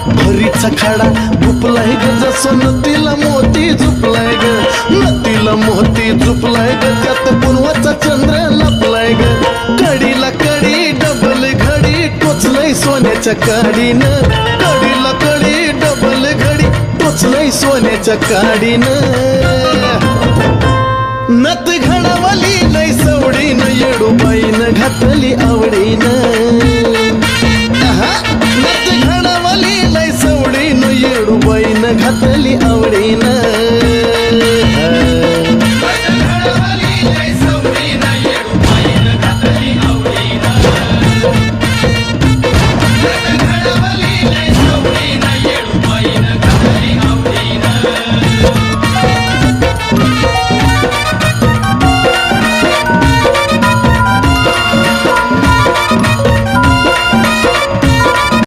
भरीचा खडा झुपलाय ग जसं नदीला मोती झुपलाय ग, नदीला मोती झुपलाय ग, त्यात पूर्वाचा चंद्र लपलाय ग. कडीला कडी डबल घडी टोचलंय सोन्याच्या काडीनं, कडीला कडी डबल घडी टोचलंय सोन्याच्या काडीनं. नथ घडावली लय सवडीनं, येडूबाईनं घातली आवडीनं.